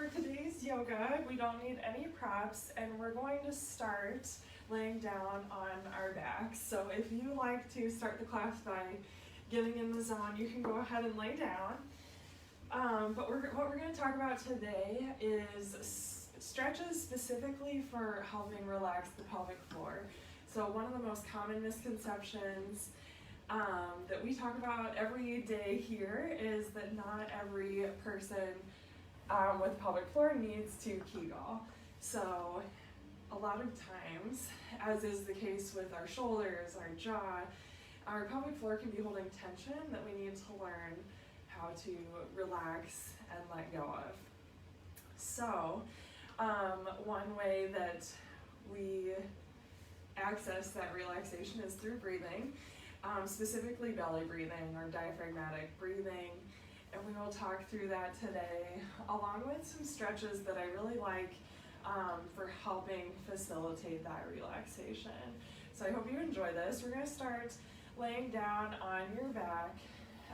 for today's yoga, we don't need any props, and we're going to start laying down on our backs. So if you like to start the class by getting in the zone, you can go ahead and lay down. But what we're going to talk about today is stretches specifically for helping relax the pelvic floor. So one of the most common misconceptions that we talk about every day here is that not every person with pelvic floor needs to Kegel. So a lot of times, as is the case with our shoulders, our jaw, our pelvic floor can be holding tension that we need to learn how to relax and let go of. So one way that we access that relaxation is through breathing, specifically belly breathing or diaphragmatic breathing. And we will talk through that today, along with some stretches that I really like for helping facilitate that relaxation. So I hope you enjoy this. We're going to start laying down on your back.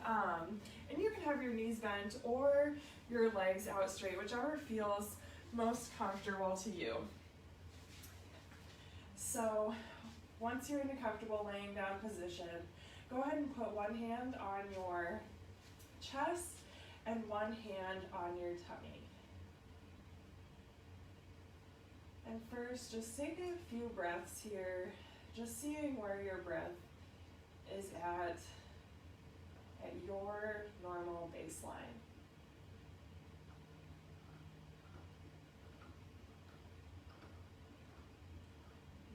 And you can have your knees bent or your legs out straight, whichever feels most comfortable to you. So once you're in a comfortable laying down position, go ahead and put one hand on your chest and one hand on your tummy. And first, just take a few breaths here, just seeing where your breath is at your normal baseline.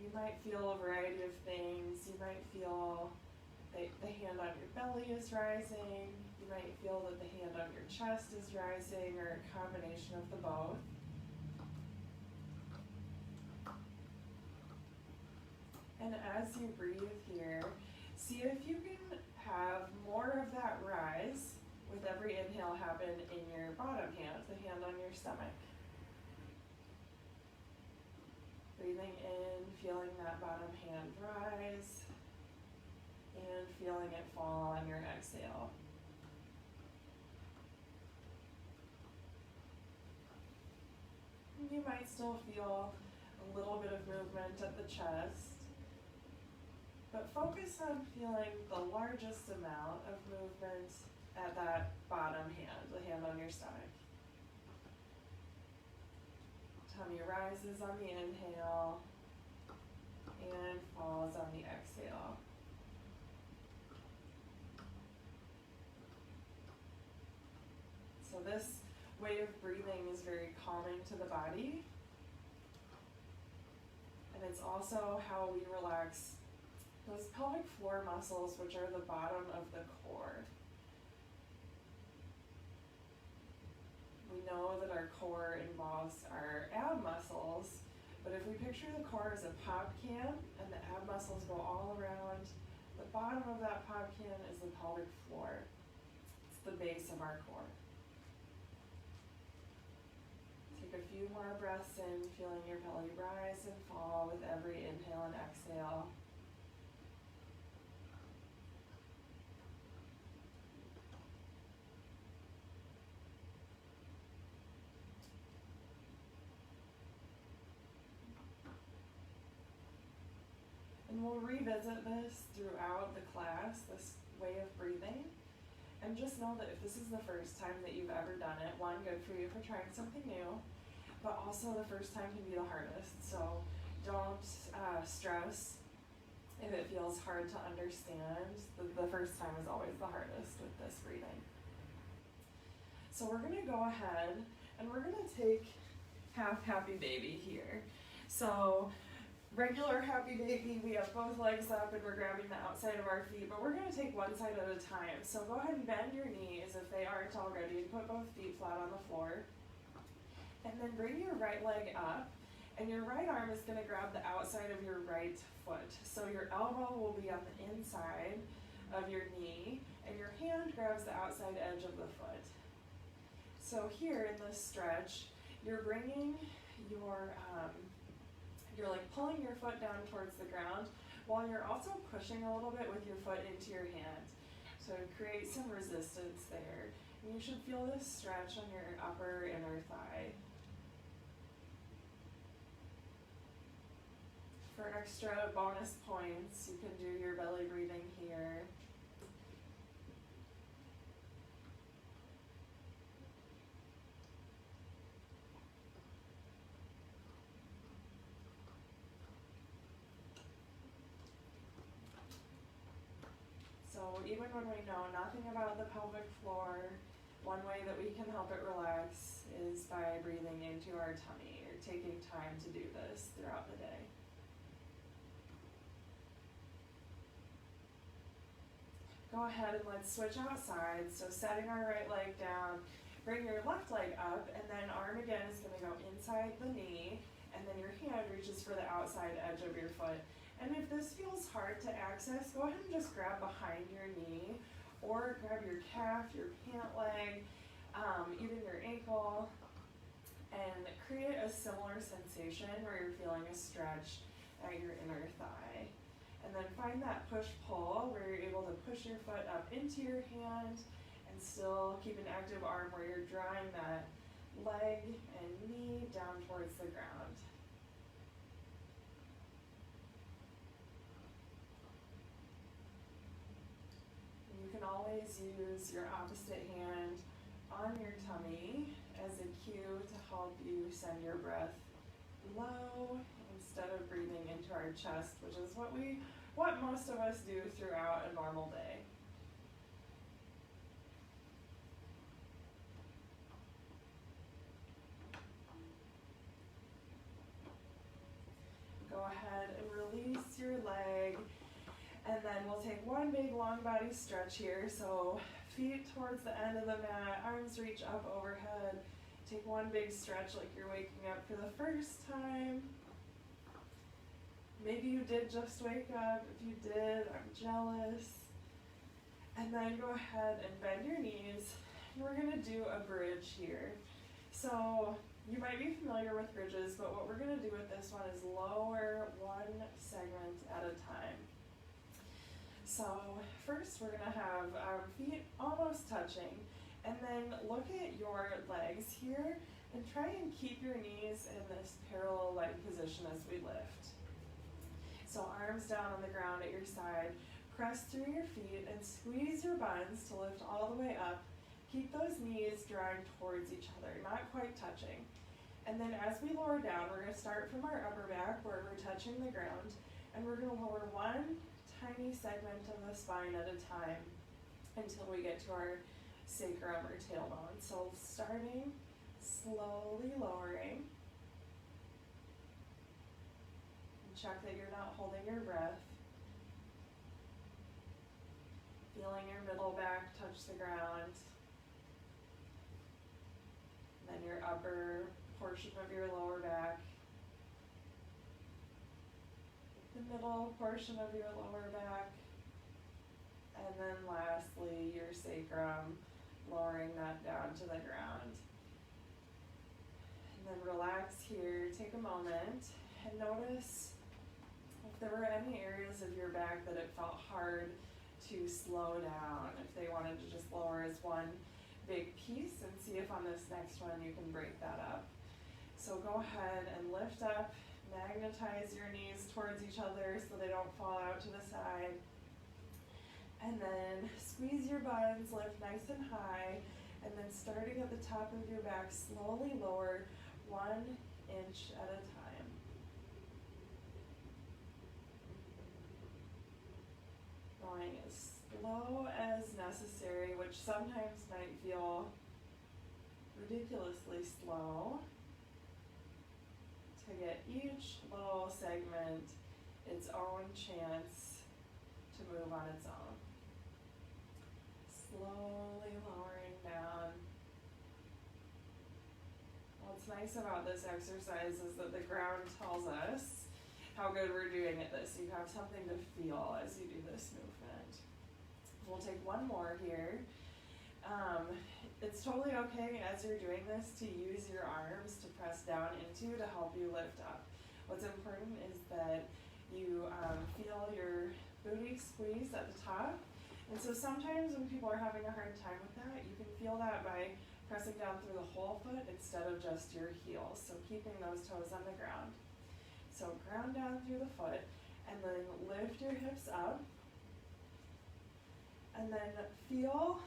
You might feel a variety of things. You might feel that the hand on your belly is rising. You might feel that the hand on your chest is rising, or a combination of the both. And as you breathe here, see if you can have more of that rise with every inhale happen in your bottom hand, the hand on your stomach. Breathing in, feeling that bottom hand rise, and feeling it fall on your exhale. You might still feel a little bit of movement at the chest, but focus on feeling the largest amount of movement at that bottom hand, the hand on your stomach. Tummy rises on the inhale and falls on the exhale. So this way of breathing is very calming to the body, and it's also how we relax those pelvic floor muscles, which are the bottom of the core. We know that our core involves our ab muscles, but if we picture the core as a pop can and the ab muscles go all around, the bottom of that pop can is the pelvic floor. It's the base of our core. Take a few more breaths in, feeling your belly rise and fall with every inhale and exhale. And we'll revisit this throughout the class, this way of breathing. And just know that if this is the first time that you've ever done it, one, good for you for trying something new, but also the first time can be the hardest. So don't stress if it feels hard to understand. The first time is always the hardest with this breathing. So we're going to go ahead and we're going to take half happy baby here. So regular happy baby, we have both legs up and we're grabbing the outside of our feet, but we're going to take one side at a time. So go ahead and bend your knees if they aren't already, and put both feet flat on the floor. And then bring your right leg up, and your right arm is going to grab the outside of your right foot. So your elbow will be on the inside of your knee, and your hand grabs the outside edge of the foot. So here in this stretch, you're bringing you're like pulling your foot down towards the ground while you're also pushing a little bit with your foot into your hand. So create some resistance there. And you should feel this stretch on your upper inner thigh. For extra bonus points, you can do your belly breathing here. So even when we know nothing about the pelvic floor, one way that we can help it relax is by breathing into our tummy or taking time to do this throughout the day. Go ahead and let's switch outside. So setting our right leg down, bring your left leg up, and then arm again is going to go inside the knee, and then your hand reaches for the outside edge of your foot. And if this feels hard to access, go ahead and just grab behind your knee, or grab your calf, your pant leg, even your ankle, and create a similar sensation where you're feeling a stretch at your inner thigh. And then find that push-pull where you're able to push your foot up into your hand and still keep an active arm where you're drawing that leg and knee down towards the ground. You can always use your opposite hand on your tummy as a cue to help you send your breath low instead of breathing into our chest, which is what most of us do throughout a normal day. Go ahead and release your leg, and then we'll take one big long body stretch here. So feet towards the end of the mat, arms reach up overhead. Take one big stretch like you're waking up for the first time. Maybe you did just wake up. If you did, I'm jealous. And then go ahead and bend your knees. And we're gonna do a bridge here. So you might be familiar with bridges, but what we're gonna do with this one is lower one segment at a time. So first we're gonna have our feet almost touching, and then look at your legs here and try and keep your knees in this parallel leg position as we lift. So arms down on the ground at your side, press through your feet and squeeze your buns to lift all the way up. Keep those knees drawing towards each other, not quite touching. And then as we lower down, we're gonna start from our upper back where we're touching the ground, and we're gonna lower one tiny segment of the spine at a time until we get to our sacrum or tailbone. So starting, slowly lowering. And check that you're not holding your breath. Feeling your middle back touch the ground. Then your upper portion of your lower back. The middle portion of your lower back. And then lastly, your sacrum, lowering that down to the ground. And then relax here, take a moment, and notice if there were any areas of your back that it felt hard to slow down, if they wanted to just lower as one big piece, and see if on this next one you can break that up. So go ahead and lift up, magnetize your knees towards each other so they don't fall out to the side. And then squeeze your buns, lift nice and high, and then starting at the top of your back, slowly lower 1 inch at a time. Going as slow as necessary, which sometimes might feel ridiculously slow, to get each little segment its own chance to move on its own. Slowly lowering down. What's nice about this exercise is that the ground tells us how good we're doing at this. You have something to feel as you do this movement. We'll take one more here. It's totally okay as you're doing this to use your arms to press down into to help you lift up. What's important is that you feel your booty squeeze at the top, And so sometimes when people are having a hard time with that, you can feel that by pressing down through the whole foot instead of just your heels. So keeping those toes on the ground. So ground down through the foot, and then lift your hips up. And then feel,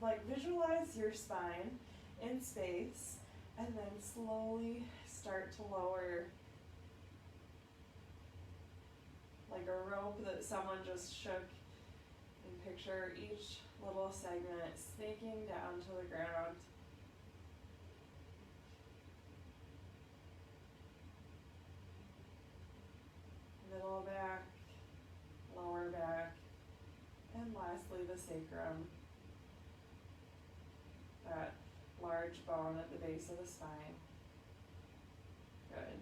like visualize your spine in space, and then slowly start to lower, like a rope that someone just shook. And picture each little segment snaking down to the ground. Middle back, lower back, and lastly the sacrum, that large bone at the base of the spine. Good.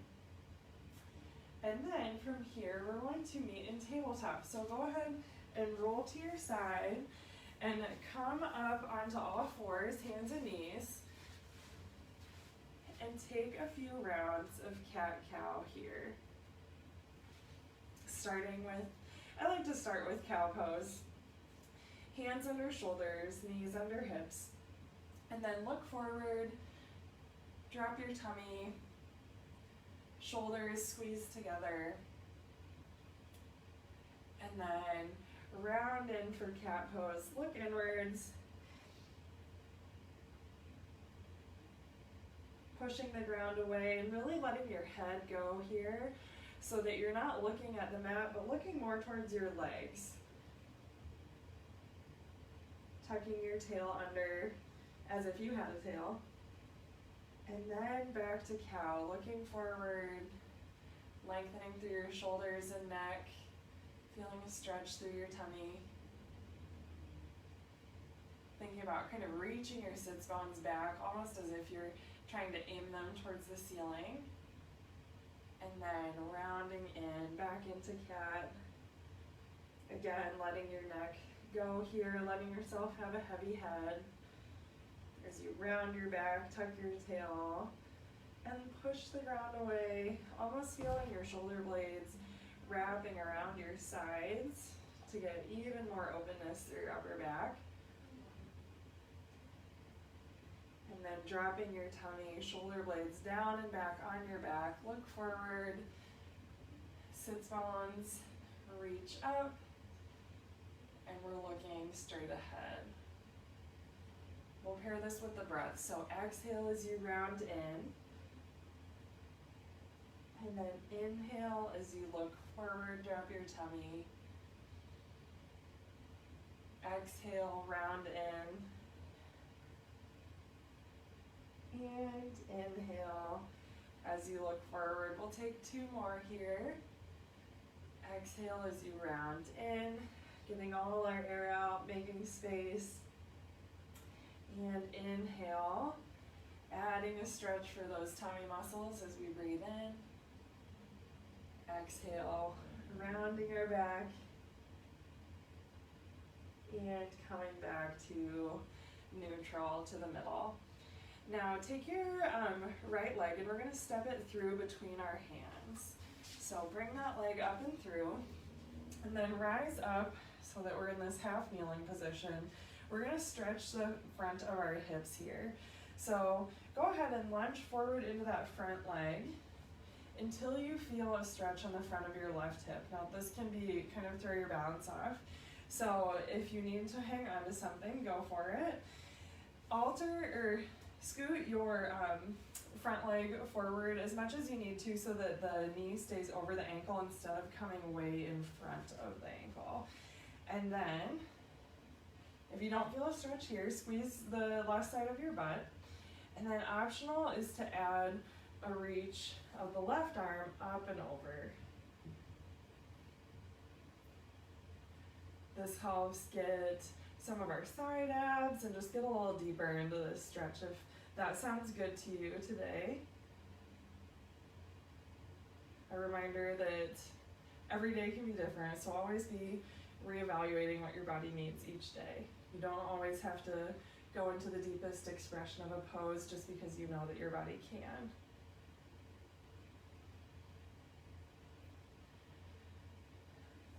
And then from here, we're going to meet in tabletop. So go ahead and roll to your side and come up onto all fours, hands and knees, and take a few rounds of cat-cow here. Starting with, I like to start with cow pose. Hands under shoulders, knees under hips, and then look forward, drop your tummy, shoulders squeeze together, and then round in for cat pose. Look inwards, pushing the ground away and really letting your head go here so that you're not looking at the mat but looking more towards your legs. Tucking your tail under as if you had a tail. And then back to cow, looking forward, lengthening through your shoulders and neck, feeling a stretch through your tummy. Thinking about kind of reaching your sits bones back, almost as if you're trying to aim them towards the ceiling. And then rounding in, back into cat. Again, letting your neck go here, letting yourself have a heavy head. As you round your back, tuck your tail, and push the ground away, almost feeling your shoulder blades wrapping around your sides to get even more openness through your upper back. And then dropping your tummy, shoulder blades down and back on your back. Look forward, sits bones, reach up, and we're looking straight ahead. We'll pair this with the breath. So exhale as you round in. And then inhale as you look forward, drop your tummy. Exhale, round in. And inhale as you look forward. We'll take two more here. Exhale as you round in, getting all our air out, making space. And inhale, adding a stretch for those tummy muscles as we breathe in. Exhale, rounding our back. And coming back to neutral, to the middle. Now take your right leg and we're going to step it through between our hands. So bring that leg up and through, and then rise up so that we're in this half kneeling position. We're going to stretch the front of our hips here. So go ahead and lunge forward into that front leg until you feel a stretch on the front of your left hip. Now this can be kind of throw your balance off. So if you need to hang on to something, go for it. Alter or scoot your front leg forward as much as you need to so that the knee stays over the ankle instead of coming way in front of the ankle. And then, if you don't feel a stretch here, squeeze the left side of your butt. And then optional is to add a reach of the left arm up and over. This helps get some of our side abs and just get a little deeper into this stretch if that sounds good to you today. A reminder that every day can be different, so always be reevaluating what your body needs each day. You don't always have to go into the deepest expression of a pose just because you know that your body can.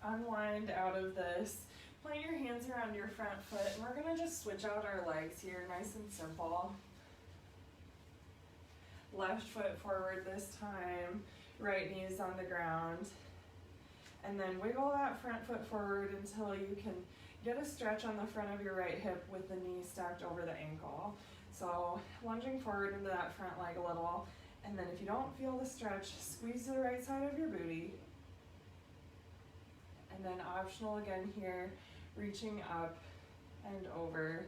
Unwind out of this Plant your hands around your front foot, and we're gonna just switch out our legs here, nice and simple. Left foot forward this time, right knee is on the ground. And then wiggle that front foot forward until you can get a stretch on the front of your right hip with the knee stacked over the ankle. So lunging forward into that front leg a little. And then if you don't feel the stretch, squeeze to the right side of your booty. And then optional again here, reaching up and over.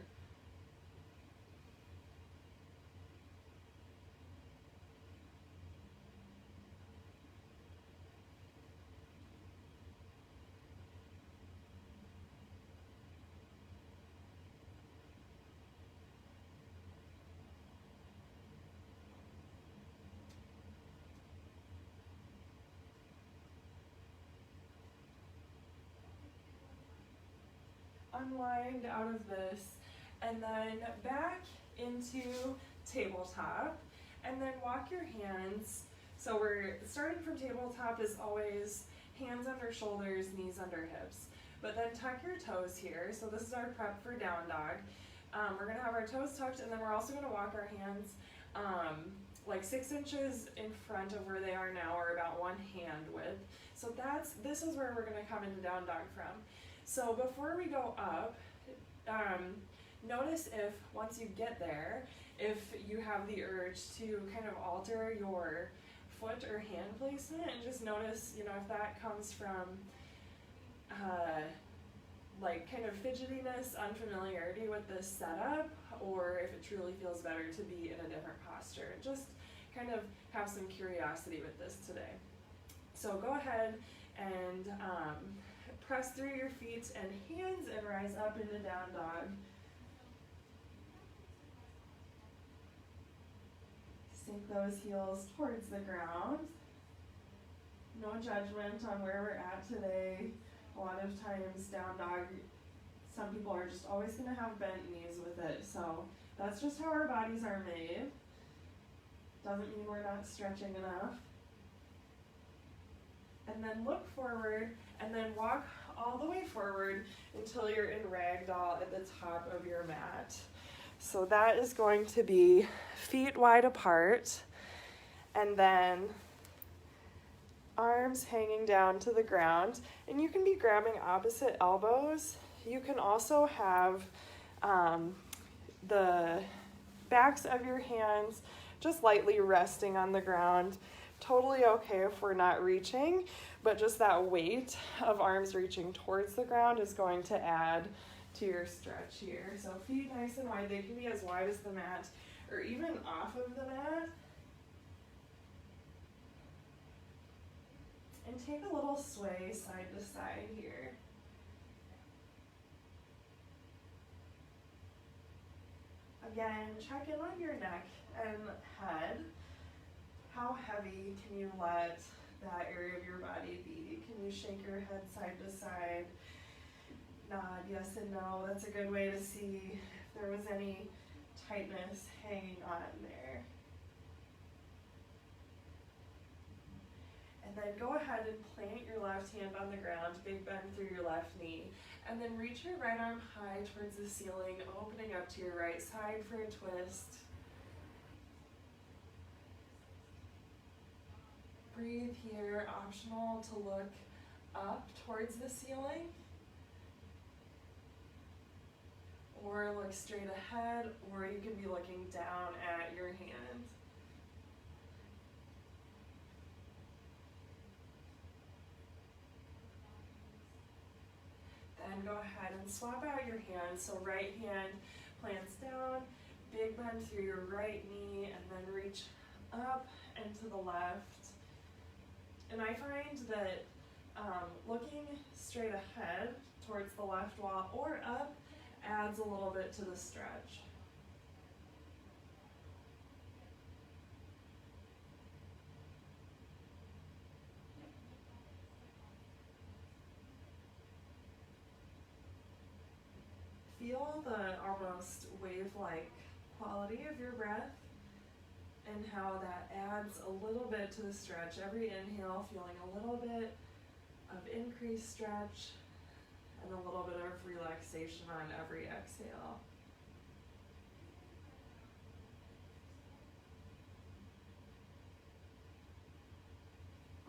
Unwind out of this, and then back into tabletop, and then walk your hands. So we're starting from tabletop is always hands under shoulders, knees under hips, but then tuck your toes here. So this is our prep for down dog. We're gonna have our toes tucked, and then we're also gonna walk our hands like 6 inches in front of where they are now, or about 1 hand width. So this is where we're gonna come into down dog from. So before we go up, notice if, once you get there, if you have the urge to kind of alter your foot or hand placement, and just notice, you know, if that comes from like kind of fidgetiness, unfamiliarity with this setup, or if it truly feels better to be in a different posture. Just kind of have some curiosity with this today. So go ahead and press through your feet and hands and rise up into down dog. Sink those heels towards the ground. No judgment on where we're at today. A lot of times down dog, some people are just always going to have bent knees with it. So that's just how our bodies are made. Doesn't mean we're not stretching enough. And then look forward, and then walk all the way forward until you're in Ragdoll at the top of your mat. So that is going to be feet wide apart, and then arms hanging down to the ground. And you can be grabbing opposite elbows. You can also have the backs of your hands just lightly resting on the ground. Totally okay if we're not reaching, but just that weight of arms reaching towards the ground is going to add to your stretch here. So feet nice and wide. They can be as wide as the mat or even off of the mat. And take a little sway side to side here. Again, check in on your neck and head. How heavy can you let that area of your body be? Can you shake your head side to side? Nod yes and no. That's a good way to see if there was any tightness hanging on there. And then go ahead and plant your left hand on the ground, big bend through your left knee. And then reach your right arm high towards the ceiling, opening up to your right side for a twist. Breathe here, optional to look up towards the ceiling, or look straight ahead, or you can be looking down at your hand. Then go ahead and swap out your hands. So right hand plants down, big bend through your right knee, and then reach up and to the left. And I find that looking straight ahead towards the left wall or up adds a little bit to the stretch. Feel the almost wave-like quality of your breath and how that adds a little bit to the stretch. Every inhale feeling a little bit of increased stretch and a little bit of relaxation on every exhale.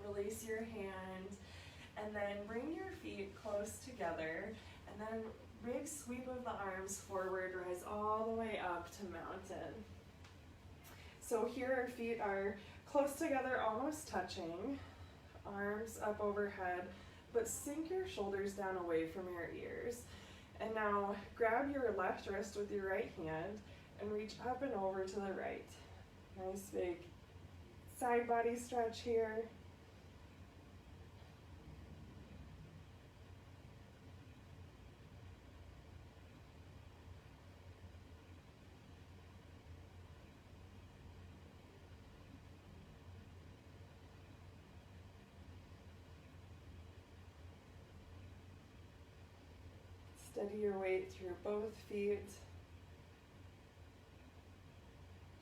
Release your hand, and then bring your feet close together, and then big sweep of the arms forward, rise all the way up to mountain. So here our feet are close together, almost touching, arms up overhead, but sink your shoulders down away from your ears. And now grab your left wrist with your right hand and reach up and over to the right. Nice big side body stretch here. Steady your weight through both feet.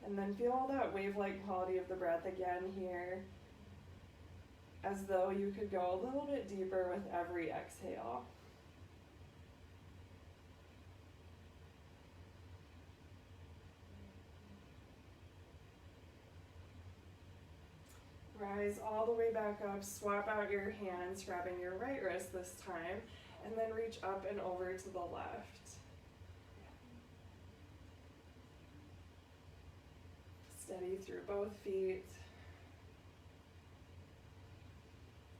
And then feel that wave-like quality of the breath again here, as though you could go a little bit deeper with every exhale. Rise all the way back up, swap out your hands, grabbing your right wrist this time, and then reach up and over to the left. Steady through both feet.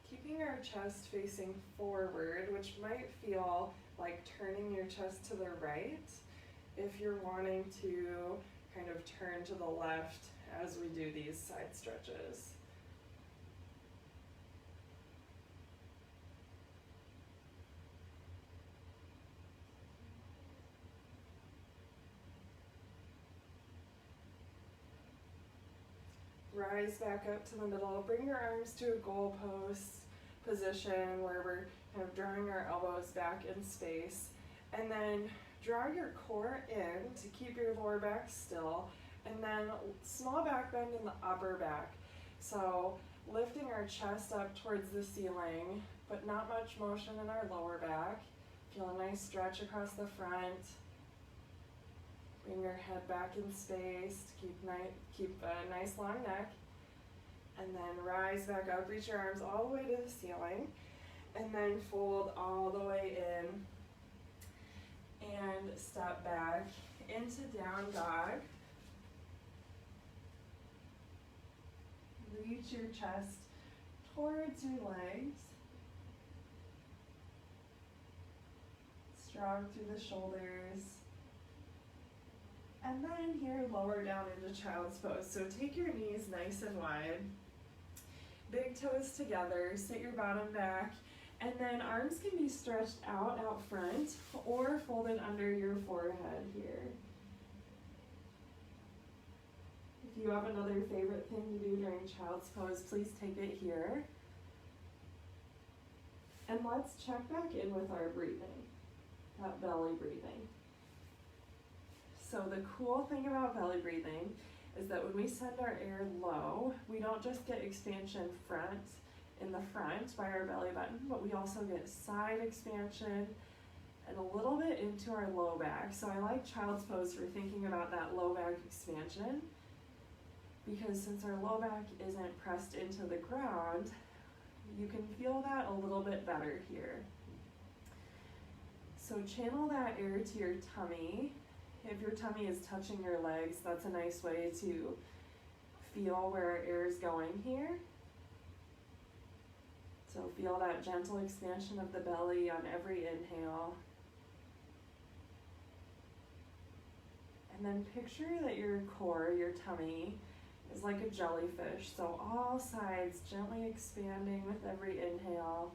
Keeping our chest facing forward, which might feel like turning your chest to the right if you're wanting to kind of turn to the left as we do these side stretches. Rise back up to the middle. Bring your arms to a goalpost position where we're kind of drawing our elbows back in space. And then draw your core in to keep your lower back still. And then small back bend in the upper back. So lifting our chest up towards the ceiling, but not much motion in our lower back. Feel a nice stretch across the front. Bring your head back in space to keep a nice long neck. And then rise back up, reach your arms all the way to the ceiling. And then fold all the way in. And step back into down dog. Reach your chest towards your legs. Strong through the shoulders. And then here, lower down into child's pose. So take your knees nice and wide. Big toes together, sit your bottom back, and then arms can be stretched out front or folded under your forehead here. If you have another favorite thing to do during child's pose, please take it here. And let's check back in with our breathing, that belly breathing. So the cool thing about belly breathing is that when we send our air low, we don't just get expansion in the front by our belly button, but we also get side expansion and a little bit into our low back. So I like child's pose for thinking about that low back expansion, because since our low back isn't pressed into the ground, you can feel that a little bit better here. So channel that air to your tummy. If your tummy is touching your legs, that's a nice way to feel where air is going here. So feel that gentle expansion of the belly on every inhale. And then picture that your core, your tummy, is like a jellyfish. So all sides gently expanding with every inhale.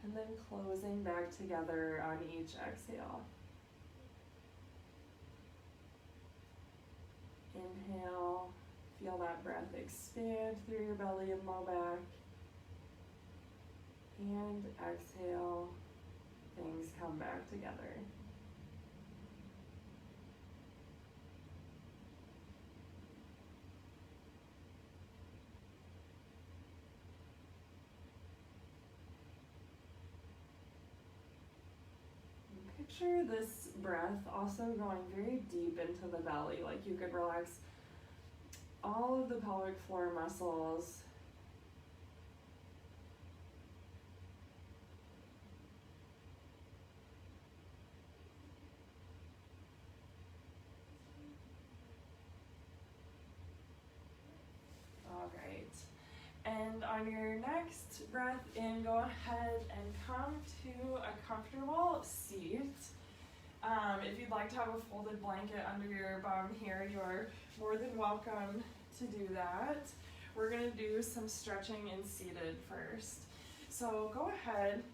And then closing back together on each exhale. Inhale, feel that breath expand through your belly and low back. And exhale, things come back together. picture this breath also going very deep into the belly, like you could relax all of the pelvic floor muscles. All right. And on your next breath in, go ahead and come to a comfortable seat. If you'd like to have a folded blanket under your bum here, you're more than welcome to do that. We're going to do some stretching and seated first. So go ahead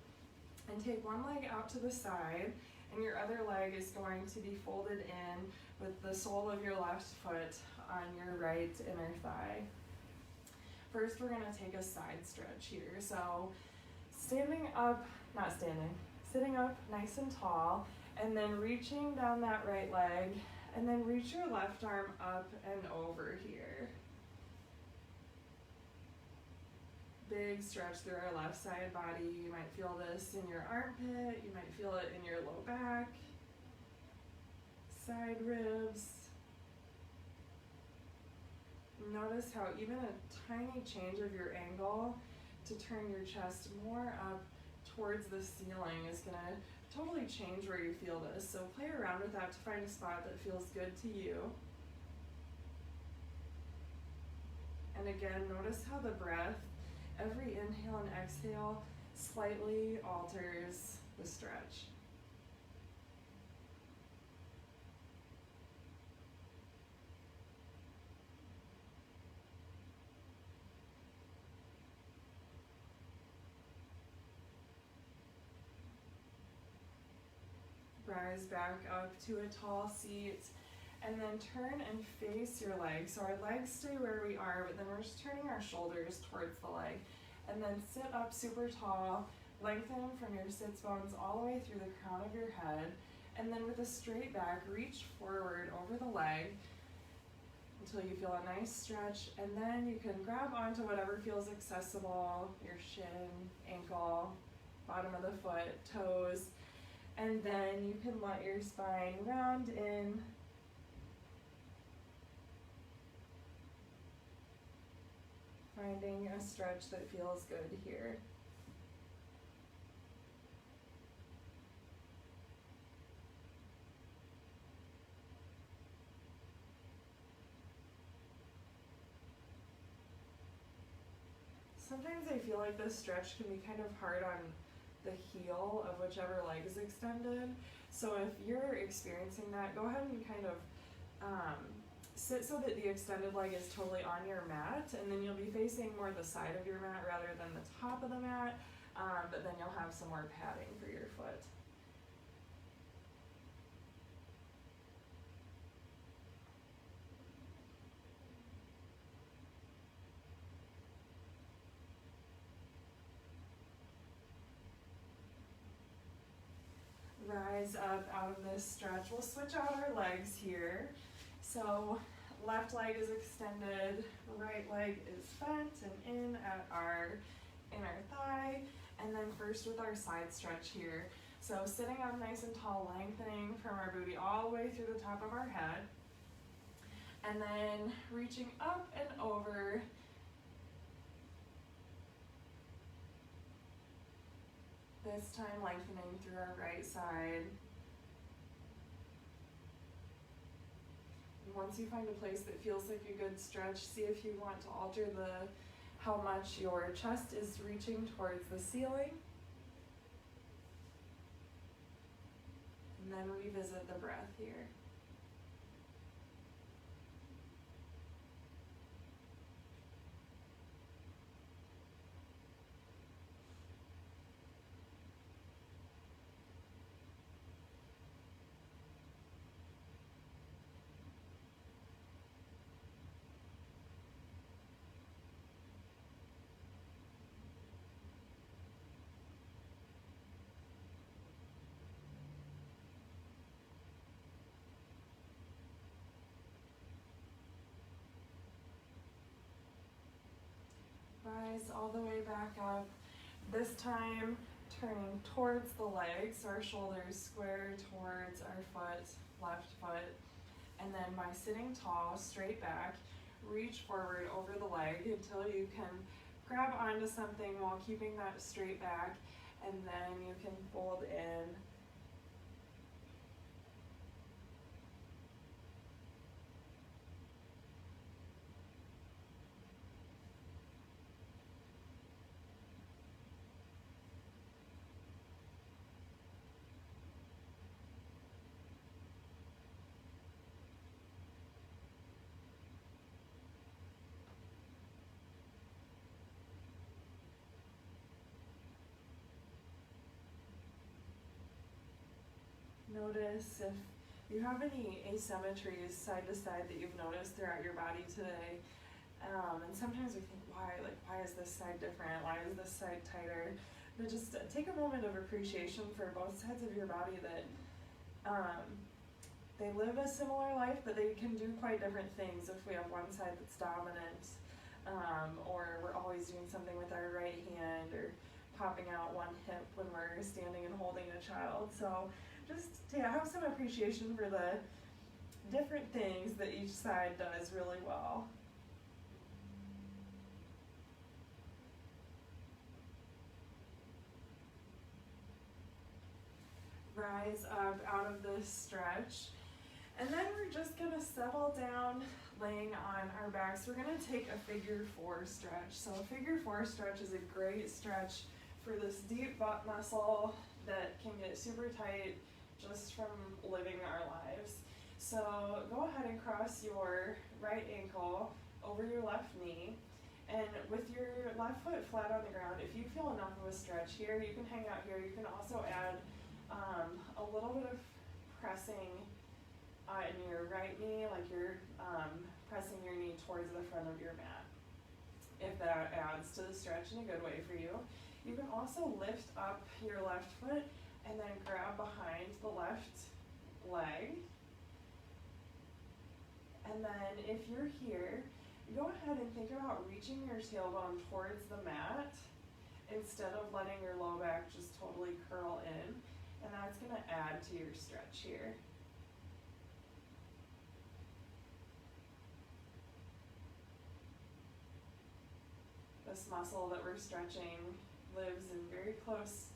and take one leg out to the side, and your other leg is going to be folded in with the sole of your left foot on your right inner thigh. First, we're going to take a side stretch here. So sitting up nice and tall, and then reaching down that right leg, and then reach your left arm up and over here. Big stretch through our left side body. You might feel this in your armpit, you might feel it in your low back, side ribs. Notice how even a tiny change of your angle to turn your chest more up towards the ceiling is going to totally change where you feel this. So play around with that to find a spot that feels good to you. And again, notice how the breath, every inhale and exhale, slightly alters the stretch. Rise back up to a tall seat, and then turn and face your legs. So our legs stay where we are, but then we're just turning our shoulders towards the leg. And then sit up super tall, lengthen from your sits bones all the way through the crown of your head. And then with a straight back, reach forward over the leg until you feel a nice stretch. And then you can grab onto whatever feels accessible, your shin, ankle, bottom of the foot, toes. And then you can let your spine round in. Finding a stretch that feels good here. Sometimes I feel like this stretch can be kind of hard on the heel of whichever leg is extended. So if you're experiencing that, go ahead and kind of sit so that the extended leg is totally on your mat, and then you'll be facing more the side of your mat rather than the top of the mat, but then you'll have some more padding for your foot. Rise up out of this stretch. We'll switch out our legs here. So left leg is extended, right leg is bent and in at our inner thigh. And then first with our side stretch here. So sitting up nice and tall, lengthening from our booty all the way through the top of our head. And then reaching up and over. This time lengthening through our right side. And once you find a place that feels like a good stretch, see if you want to alter how much your chest is reaching towards the ceiling. And then revisit the breath here. Rise all the way back up. This time, turning towards the legs, so our shoulders square towards our foot, left foot. And then by sitting tall, straight back, reach forward over the leg until you can grab onto something while keeping that straight back, and then you can fold in. Notice if you have any asymmetries side to side that you've noticed throughout your body today. And sometimes we think, why is this side different? Why is this side tighter? But just take a moment of appreciation for both sides of your body that they live a similar life, but they can do quite different things if we have one side that's dominant, or we're always doing something with our right hand, or popping out one hip when we're standing and holding a child. So just have some appreciation for the different things that each side does really well. Rise up out of this stretch, and then we're just going to settle down laying on our backs. We're going to take a figure 4 stretch. So a figure 4 stretch is a great stretch for this deep butt muscle that can get super tight just from living our lives. So go ahead and cross your right ankle over your left knee, and with your left foot flat on the ground, if you feel enough of a stretch here, you can hang out here. You can also add a little bit of pressing in your right knee, like you're pressing your knee towards the front of your mat, if that adds to the stretch in a good way for you. You can also lift up your left foot and then grab behind the left leg. And then if you're here, go ahead and think about reaching your tailbone towards the mat instead of letting your low back just totally curl in. And that's going to add to your stretch here. This muscle that we're stretching lives in very close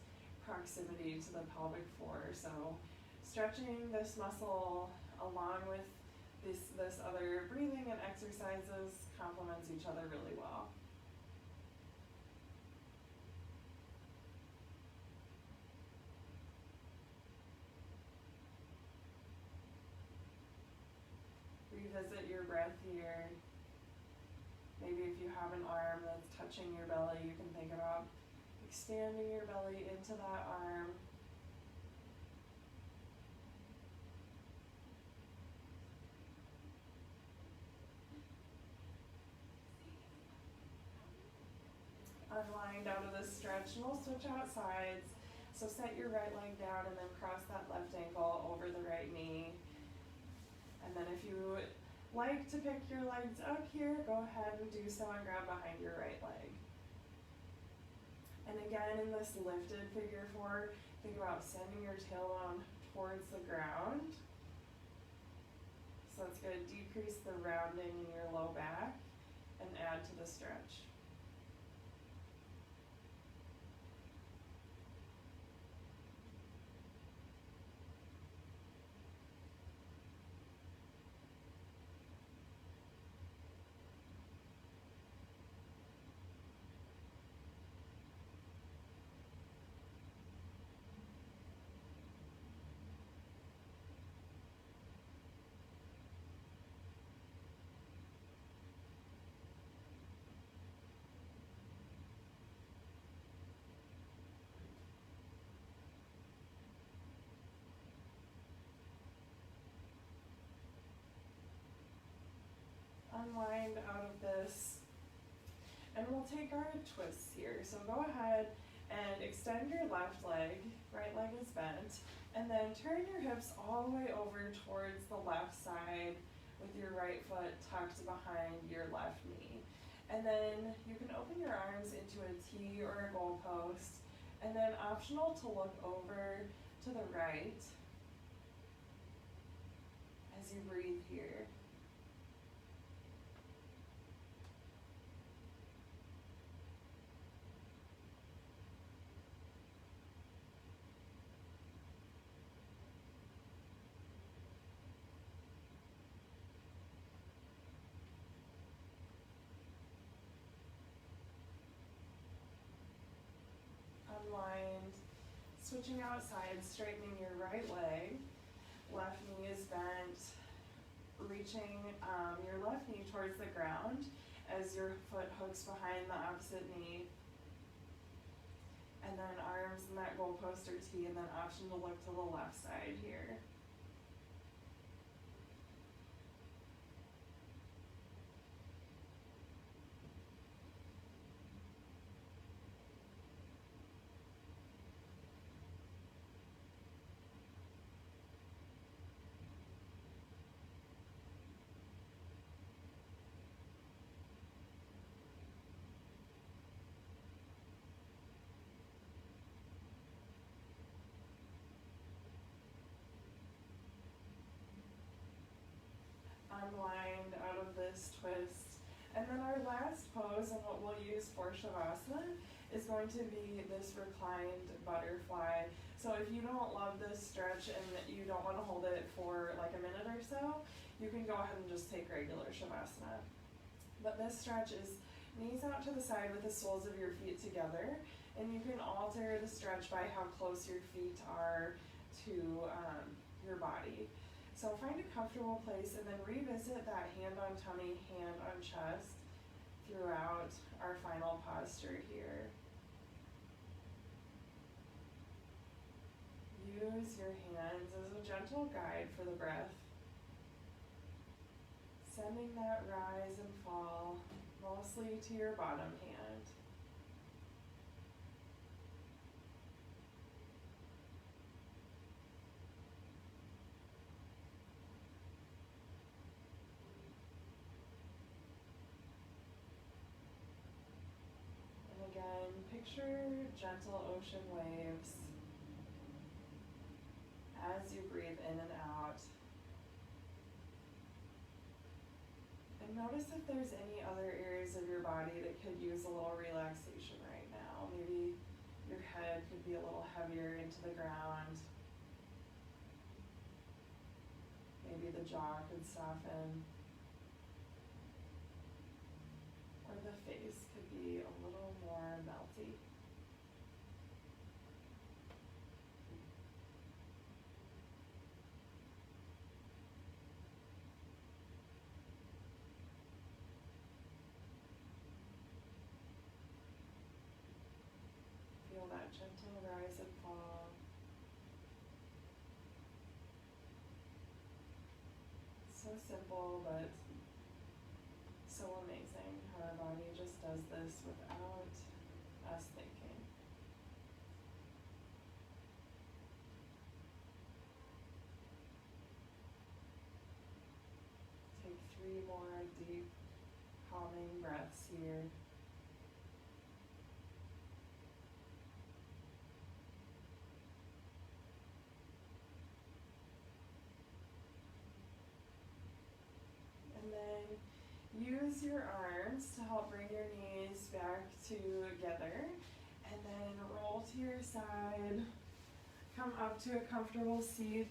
proximity to the pelvic floor. So stretching this muscle along with this other breathing and exercises complements each other really well. Revisit your breath here. Maybe if you have an arm that's touching your belly, you can think about expanding your belly into that arm. Unwind out of this stretch, and we'll switch out sides. So set your right leg down and then cross that left ankle over the right knee. And then if you like to pick your legs up here, go ahead and do so and grab behind your right leg. And again, in this lifted figure 4, think about sending your tailbone towards the ground. So it's going to decrease the rounding in your low back and add to the stretch. Unwind out of this, and we'll take our twists here. So go ahead and extend your left leg, right leg is bent, and then turn your hips all the way over towards the left side with your right foot tucked behind your left knee. And then you can open your arms into a T or a goalpost, And then optional to look over to the right as you breathe here. Unwind, switching outside, straightening your right leg. Left knee is bent, reaching your left knee towards the ground as your foot hooks behind the opposite knee. And then arms in that goalpost or T, and then option to look to the left side here. Unwind out of this twist. And then our last pose, and what we'll use for Shavasana, is going to be this reclined butterfly. So if you don't love this stretch and you don't want to hold it for like a minute or so, you can go ahead and just take regular Shavasana. But this stretch is knees out to the side with the soles of your feet together, and you can alter the stretch by how close your feet are to your body. So find a comfortable place and then revisit that hand on tummy, hand on chest throughout our final posture here. Use your hands as a gentle guide for the breath. Sending that rise and fall mostly to your bottom hand. Again, picture gentle ocean waves as you breathe in and out. And notice if there's any other areas of your body that could use a little relaxation right now. Maybe your head could be a little heavier into the ground. Maybe the jaw could soften. Or the face could be a little more melty. Feel that gentle rise and fall. So simple, but so amazing how our body just does this without us thinking. Take 3 more deep, calming breaths here. And then use your arms to help bring your knees back together, and then roll to your side, come up to a comfortable seat,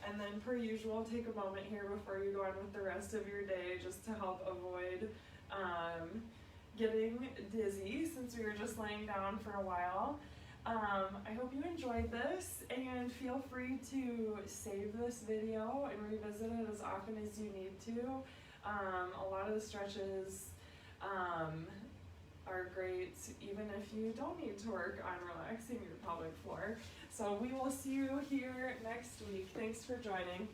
and then per usual take a moment here before you go on with the rest of your day just to help avoid getting dizzy since we were just laying down for a while. I hope you enjoyed this, and feel free to save this video and revisit it as often as you need to. A lot of the stretches are great even if you don't need to work on relaxing your pelvic floor. So we will see you here next week. Thanks for joining.